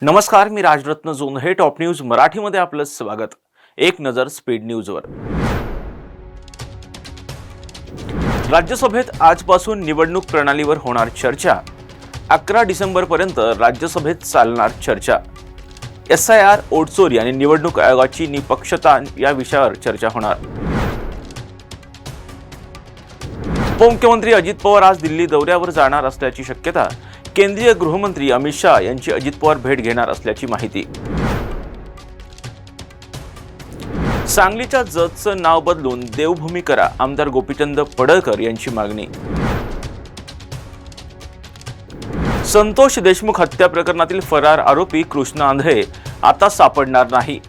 नमस्कार, मी Rajratna Jondhale. Top news मराठीमध्ये आपलं स्वागत. एक नजर स्पीड न्यूजवर. राज्यसभेत आजपासून निवडणूक प्रणालीवर होणार चर्चा. 11 डिसेंबरपर्यंत राज्यसभेत चालणार चर्चा. SIR, ओटचोरी आणि निवडणूक आयोगाची निपक्षता या विषयावर चर्चा होणार. उपमुख्यमंत्री अजित पवार आज दिल्ली दौऱ्यावर जाणार असल्याची शक्यता. केंद्रीय गृहमंत्री अमित शाह यांची अजित पवार भेट घेणार असल्याची माहिती. सांगलीच्या जतचं नाव बदलून देवभूमी करा, आमदार गोपीचंद पडळकर यांची मागणी. संतोष देशमुख हत्या प्रकरणातील फरार आरोपी कृष्ण आंधळे आता सापडणार नाही.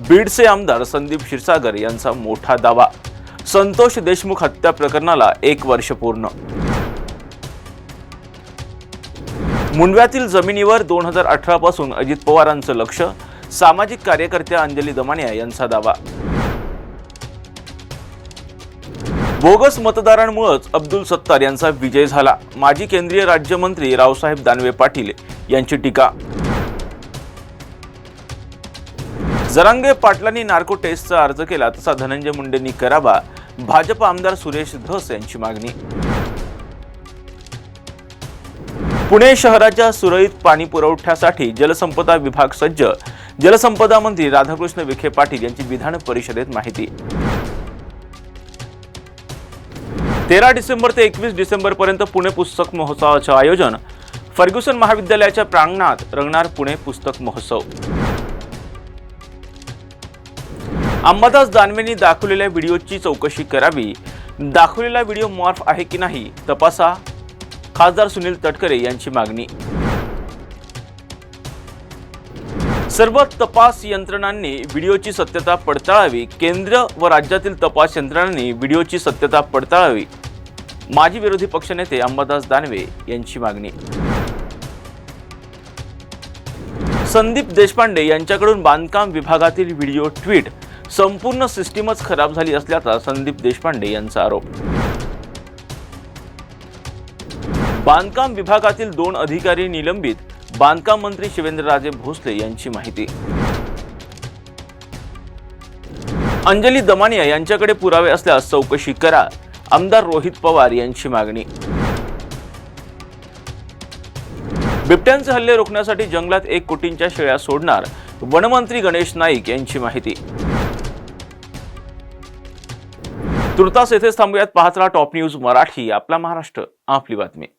बीडचे आमदार संदीप क्षीरसागर यांचा मोठा दावा. संतोष देशमुख हत्या प्रकरणाला 1 वर्ष पूर्ण. मुंडव्यातील जमिनीवर 2018 पासून अजित पवारांचं लक्ष. सामाजिक कार्यकर्त्या अंजली दमानिया यांचा दावा. बोगस मतदारांमुळेच अब्दुल सत्तार यांचा विजय झाला. माजी केंद्रीय राज्यमंत्री रावसाहेब दानवे पाटील यांची टीका. जरांगे पाटलांनी नार्को टेस्टचा अर्ज केला तसा धनंजय मुंडेंनी करावा. भाजप आमदार सुरेश धस यांची मागणी. पुणे शहराच्या सुरळीत पाणी पुरवठ्यासाठी जलसंपदा विभाग सज्ज. जलसंपदा मंत्री राधाकृष्ण विखे पाटील यांची विधान परिषदेत माहिती. 13 डिसेंबर ते 21 डिसेंबर पर्यंत पुणे पुस्तक महोत्सवाचे आयोजन. फर्ग्युसन महाविद्यालयाच्या प्रांगणात रंगणार पुणे पुस्तक महोत्सव. अंबादास दानवेंनी दाखवलेल्या व्हिडिओची चौकशी करावी. दाखवलेला व्हिडिओ मॉर्फ आहे की नाही तपासा. खासदार सुनील तटकरे यांची मागणी. सर्व तपास यंत्रणांनी व्हिडिओची सत्यता पडताळावी. केंद्र व राज्यातील तपास यंत्रणांनी व्हिडिओची सत्यता पडताळावी. माजी विरोधी पक्षनेते अंबादास दानवे यांची मागणी. संदीप देशपांडे यांच्याकडून बांधकाम विभागातील व्हिडिओ ट्विट. संपूर्ण सिस्टीमच खराब झाली असल्याचा संदीप देशपांडे यांचा आरोप. बांधकाम विभागातील 2 अधिकारी निलंबित. बांधकाम मंत्री शिवेंद्रराजे भोसले यांची माहिती. अंजली दमानिया यांच्याकडे पुरावे असल्यास चौकशी करा. आमदार रोहित पवार यांची मागणी. बिबट्यांचे हल्ले रोखण्यासाठी जंगलात 1 कोटींच्या शेळ्या सोडणार. वनमंत्री गणेश नाईक यांची माहिती. तुर्तास येथेच थांबूयात. पाहत राहा टॉप न्यूज मराठी. आपला महाराष्ट्र, आपली बातमी.